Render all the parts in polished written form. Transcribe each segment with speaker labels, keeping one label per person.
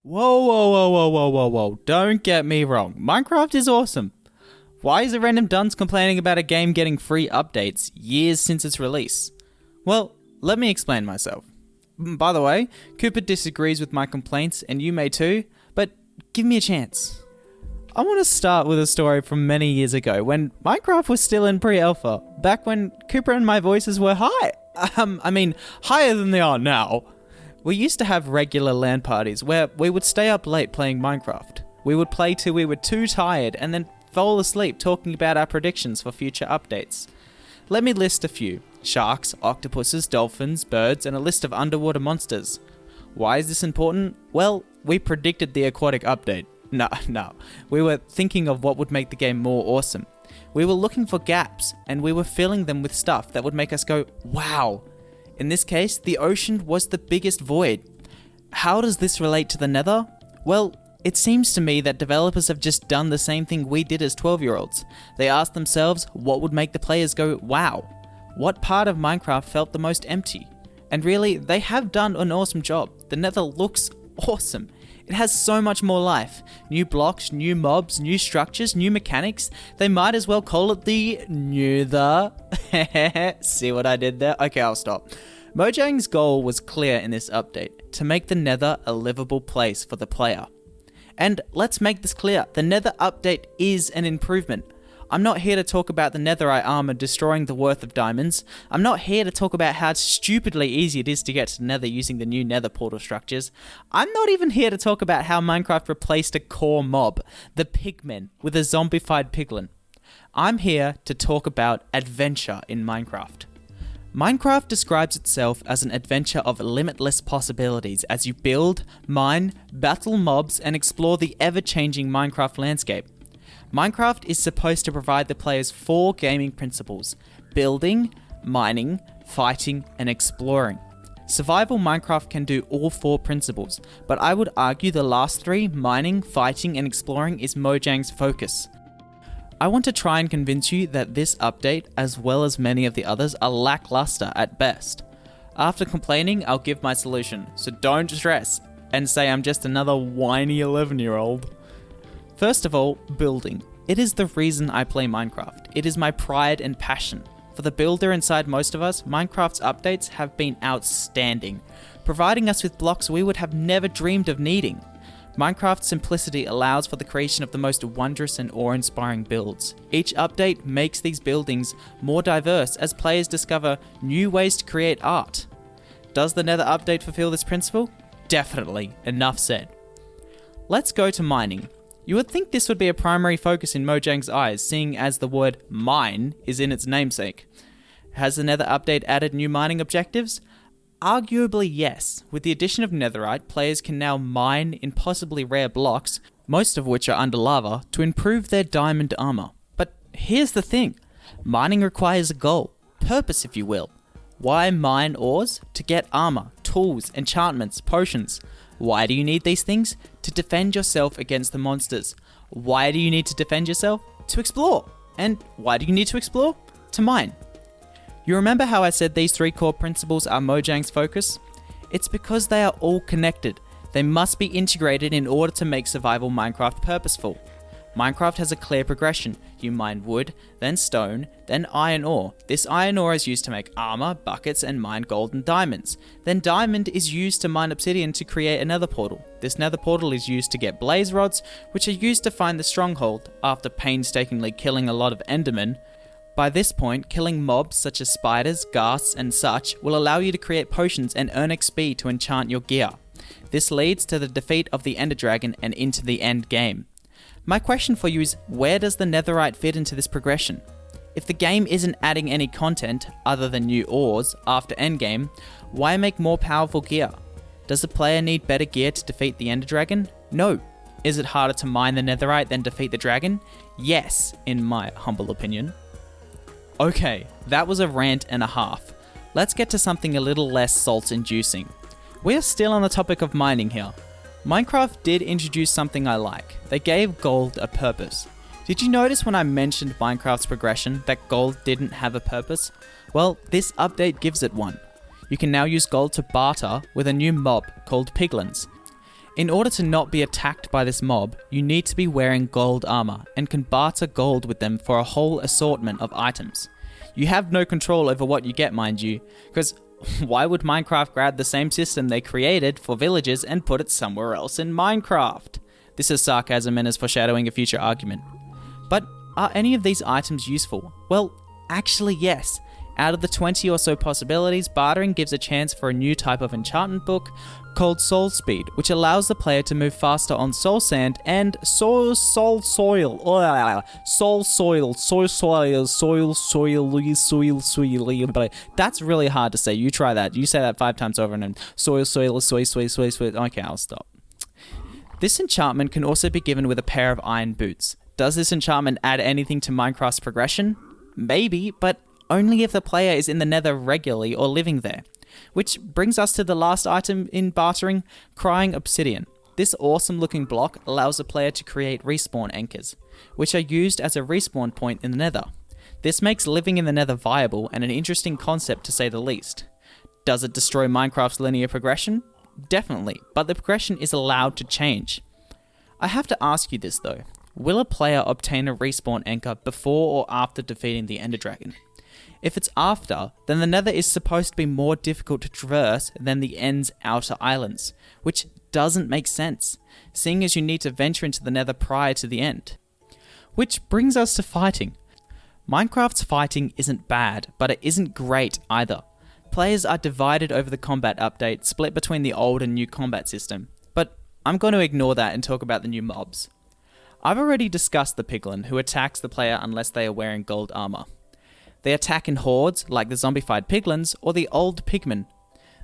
Speaker 1: Whoa, whoa, whoa, whoa, whoa, whoa, whoa. Don't get me wrong. Minecraft is awesome. Why is a random dunce complaining about a game getting free updates years since its release? Well, let me explain myself. By the way, Cooper disagrees with my complaints, and you may too, but give me a chance. I want to start with a story from many years ago when Minecraft was still in pre-alpha, back when Cooper and my voices were high. Higher than they are now. We used to have regular LAN parties where we would stay up late playing Minecraft. We would play till we were too tired and then fall asleep talking about our predictions for future updates. Let me list a few. Sharks, octopuses, dolphins, birds, and a list of underwater monsters. Why is this important? Well, we predicted the aquatic update. No. We were thinking of what would make the game more awesome. We were looking for gaps, and we were filling them with stuff that would make us go, wow. In this case, the ocean was the biggest void. How does this relate to the Nether? Well, it seems to me that developers have just done the same thing we did as 12-year-olds. They asked themselves what would make the players go, wow. What part of Minecraft felt the most empty? And really, they have done an awesome job. The Nether looks awesome. It has so much more life. New blocks, new mobs, new structures, new mechanics. They might as well call it the Nether. See what I did there? Okay, I'll stop. Mojang's goal was clear in this update, to make the Nether a livable place for the player. And let's make this clear, the Nether update is an improvement. I'm not here to talk about the netherite armor destroying the worth of diamonds. I'm not here to talk about how stupidly easy it is to get to Nether using the new Nether portal structures. I'm not even here to talk about how Minecraft replaced a core mob, the pigmen, with a zombified piglin. I'm here to talk about adventure in Minecraft. Minecraft describes itself as an adventure of limitless possibilities as you build, mine, battle mobs, and explore the ever-changing Minecraft landscape. Minecraft is supposed to provide the players 4 gaming principles: building, mining, fighting, and exploring. Survival Minecraft can do all 4 principles, but I would argue the last 3, mining, fighting, and exploring, is Mojang's focus. I want to try and convince you that this update, as well as many of the others, are lackluster at best. After complaining, I'll give my solution, so don't stress and say I'm just another whiny 11-year-old. First of all, building. It is the reason I play Minecraft. It is my pride and passion. For the builder inside most of us, Minecraft's updates have been outstanding, providing us with blocks we would have never dreamed of needing. Minecraft's simplicity allows for the creation of the most wondrous and awe-inspiring builds. Each update makes these buildings more diverse as players discover new ways to create art. Does the Nether update fulfill this principle? Definitely. Enough said. Let's go to mining. You would think this would be a primary focus in Mojang's eyes, seeing as the word mine is in its namesake. Has the Nether update added new mining objectives? Arguably yes. With the addition of netherite, players can now mine impossibly rare blocks, most of which are under lava, to improve their diamond armor. But here's the thing. Mining requires a goal, purpose if you will. Why mine ores? To get armor, tools, enchantments, potions. Why do you need these things? To defend yourself against the monsters. Why do you need to defend yourself? To explore. And why do you need to explore? To mine. You remember how I said these 3 core principles are Mojang's focus? It's because they are all connected. They must be integrated in order to make survival Minecraft purposeful. Minecraft has a clear progression. You mine wood, then stone, then iron ore. This iron ore is used to make armor, buckets, and mine gold and diamonds. Then diamond is used to mine obsidian to create a nether portal. This nether portal is used to get blaze rods, which are used to find the stronghold, after painstakingly killing a lot of endermen. By this point, killing mobs such as spiders, ghasts, and such will allow you to create potions and earn XP to enchant your gear. This leads to the defeat of the ender dragon and into the end game. My question for you is, where does the netherite fit into this progression? If the game isn't adding any content, other than new ores, after endgame, why make more powerful gear? Does the player need better gear to defeat the ender dragon? No. Is it harder to mine the netherite than defeat the dragon? Yes, in my humble opinion. Okay, that was a rant and a half. Let's get to something a little less salt-inducing. We're still on the topic of mining here. Minecraft did introduce something I like. They gave gold a purpose. Did you notice when I mentioned Minecraft's progression that gold didn't have a purpose? Well, this update gives it one. You can now use gold to barter with a new mob called piglins. In order to not be attacked by this mob, you need to be wearing gold armor and can barter gold with them for a whole assortment of items. You have no control over what you get, mind you, because why would Minecraft grab the same system they created for villages and put it somewhere else in Minecraft? This is sarcasm and is foreshadowing a future argument. But are any of these items useful? Well, actually yes. Out of the 20 or so possibilities, bartering gives a chance for a new type of enchantment book called Soul Speed, which allows the player to move faster on soul sand and soil. That's really hard to say. You try that. You say that 5 times over and then soil. Okay, I'll stop. This enchantment can also be given with a pair of iron boots. Does this enchantment add anything to Minecraft's progression? Maybe, but only if the player is in the Nether regularly or living there. Which brings us to the last item in bartering, Crying Obsidian. This awesome looking block allows the player to create respawn anchors, which are used as a respawn point in the Nether. This makes living in the Nether viable and an interesting concept to say the least. Does it destroy Minecraft's linear progression? Definitely, but the progression is allowed to change. I have to ask you this though. Will a player obtain a respawn anchor before or after defeating the Ender Dragon? If it's after, then the Nether is supposed to be more difficult to traverse than the End's outer islands, which doesn't make sense, seeing as you need to venture into the Nether prior to the End. Which brings us to fighting. Minecraft's fighting isn't bad, but it isn't great either. Players are divided over the combat update, split between the old and new combat system, but I'm going to ignore that and talk about the new mobs. I've already discussed the piglin, who attacks the player unless they are wearing gold armor. They attack in hordes, like the zombified piglins or the old pigmen.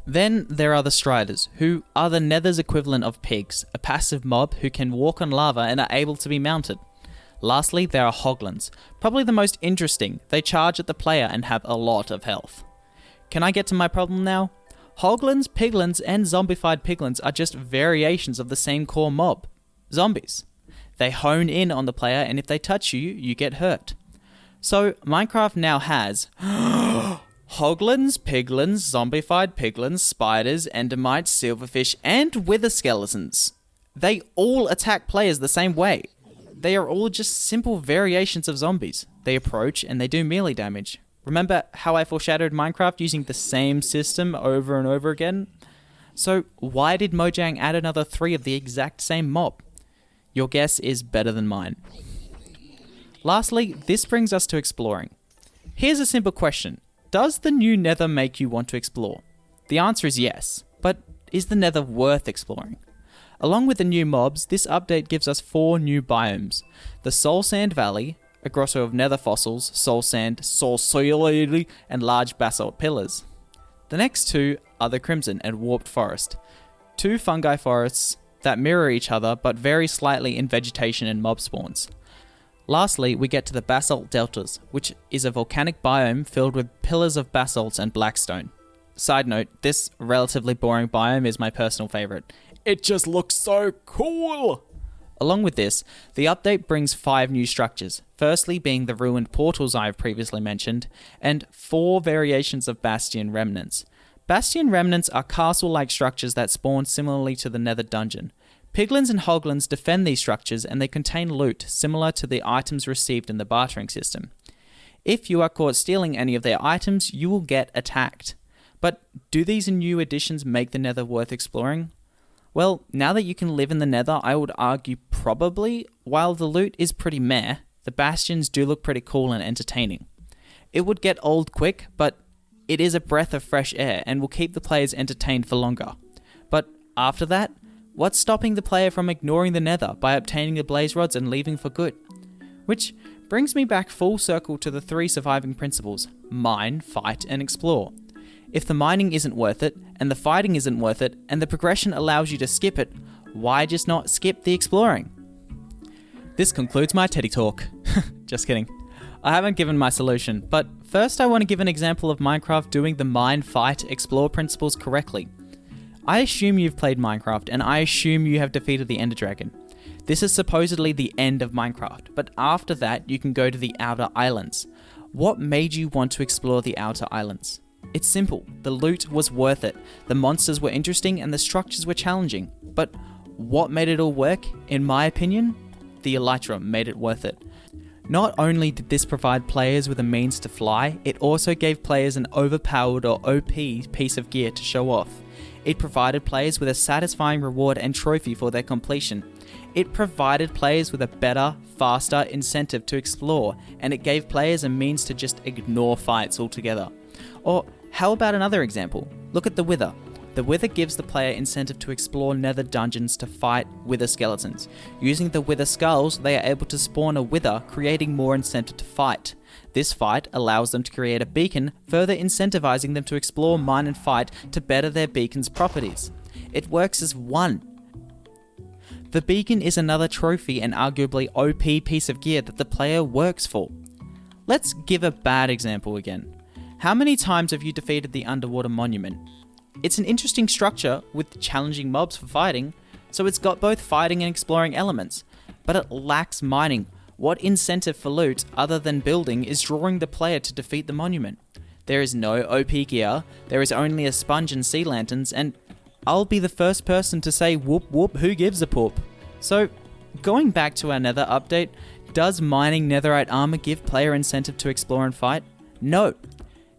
Speaker 1: Then there are the striders, who are the Nether's equivalent of pigs, a passive mob who can walk on lava and are able to be mounted. Lastly, there are hoglins, probably the most interesting. They charge at the player and have a lot of health. Can I get to my problem now? Hoglins, piglins, and zombified piglins are just variations of the same core mob, zombies. They hone in on the player, and if they touch you, you get hurt. So, Minecraft now has hoglins, piglins, zombified piglins, spiders, endermites, silverfish, and wither skeletons. They all attack players the same way. They are all just simple variations of zombies. They approach and they do melee damage. Remember how I foreshadowed Minecraft using the same system over and over again? So, why did Mojang add another 3 of the exact same mob? Your guess is better than mine. Lastly, this brings us to exploring. Here's a simple question. Does the new Nether make you want to explore? The answer is yes, but is the Nether worth exploring? Along with the new mobs, this update gives us 4 new biomes. The Soul Sand Valley, a grotto of nether fossils, soul sand, soul soil, and large basalt pillars. The next 2 are the Crimson and Warped Forest, 2 fungi forests that mirror each other but vary slightly in vegetation and mob spawns. Lastly, we get to the Basalt Deltas, which is a volcanic biome filled with pillars of basalts and blackstone. Side note, this relatively boring biome is my personal favourite. It just looks so cool! Along with this, the update brings 5 new structures, firstly being the ruined portals I have previously mentioned, and 4 variations of Bastion Remnants. Bastion Remnants are castle-like structures that spawn similarly to the Nether dungeon. Piglins and hoglins defend these structures and they contain loot similar to the items received in the bartering system. If you are caught stealing any of their items, you will get attacked. But do these new additions make the Nether worth exploring? Well, now that you can live in the Nether, I would argue probably. While the loot is pretty meh, the bastions do look pretty cool and entertaining. It would get old quick, but it is a breath of fresh air and will keep the players entertained for longer. But after that, what's stopping the player from ignoring the Nether by obtaining the blaze rods and leaving for good? Which brings me back full circle to the 3 surviving principles: mine, fight, and explore. If the mining isn't worth it, and the fighting isn't worth it, and the progression allows you to skip it, why just not skip the exploring? This concludes my Teddy talk. Just kidding. I haven't given my solution, but first I want to give an example of Minecraft doing the mine, fight, explore principles correctly. I assume you've played Minecraft, and I assume you have defeated the Ender Dragon. This is supposedly the end of Minecraft, but after that you can go to the Outer Islands. What made you want to explore the Outer Islands? It's simple, the loot was worth it, the monsters were interesting and the structures were challenging. But what made it all work? In my opinion, the elytra made it worth it. Not only did this provide players with a means to fly, it also gave players an overpowered or OP piece of gear to show off. It provided players with a satisfying reward and trophy for their completion. It provided players with a better, faster incentive to explore, and it gave players a means to just ignore fights altogether. Or how about another example? Look at the Wither. The Wither gives the player incentive to explore Nether dungeons to fight Wither skeletons. Using the Wither skulls, they are able to spawn a Wither, creating more incentive to fight. This fight allows them to create a beacon, further incentivizing them to explore, mine and fight to better their beacon's properties. It works as one. The beacon is another trophy and arguably OP piece of gear that the player works for. Let's give a bad example again. How many times have you defeated the underwater monument? It's an interesting structure with challenging mobs for fighting, so it's got both fighting and exploring elements, but it lacks mining. What incentive for loot other than building is drawing the player to defeat the monument? There is no OP gear, there is only a sponge and sea lanterns, and I'll be the first person to say whoop whoop, who gives a poop? So, going back to our Nether update, does mining netherite armor give player incentive to explore and fight? No.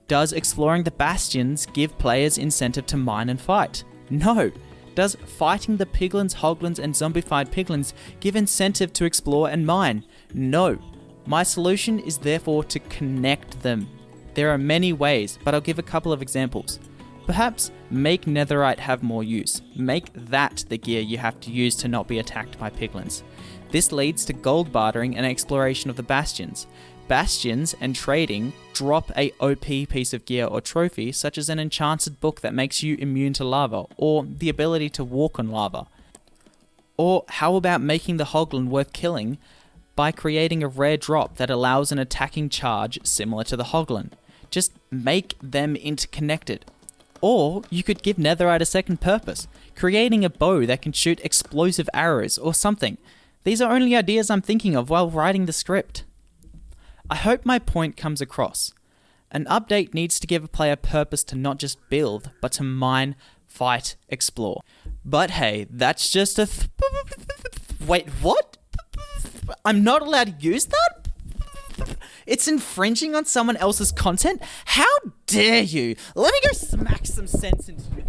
Speaker 1: Does exploring the bastions give players incentive to mine and fight? No. Does fighting the piglins, hoglins, and zombified piglins give incentive to explore and mine? No. My solution is therefore to connect them. There are many ways, but I'll give a couple of examples. Perhaps make netherite have more use. Make that the gear you have to use to not be attacked by piglins. This leads to gold bartering and exploration of the bastions. Bastions and trading drop a OP piece of gear or trophy, such as an enchanted book that makes you immune to lava, or the ability to walk on lava. Or how about making the hoglin worth killing by creating a rare drop that allows an attacking charge similar to the hoglin? Just make them interconnected. Or you could give netherite a second purpose, creating a bow that can shoot explosive arrows or something. These are only ideas I'm thinking of while writing the script. I hope my point comes across. An update needs to give a player purpose to not just build, but to mine, fight, explore. But hey, that's just a wait, what? I'm not allowed to use that? It's infringing on someone else's content? How dare you? Let me go smack some sense into you.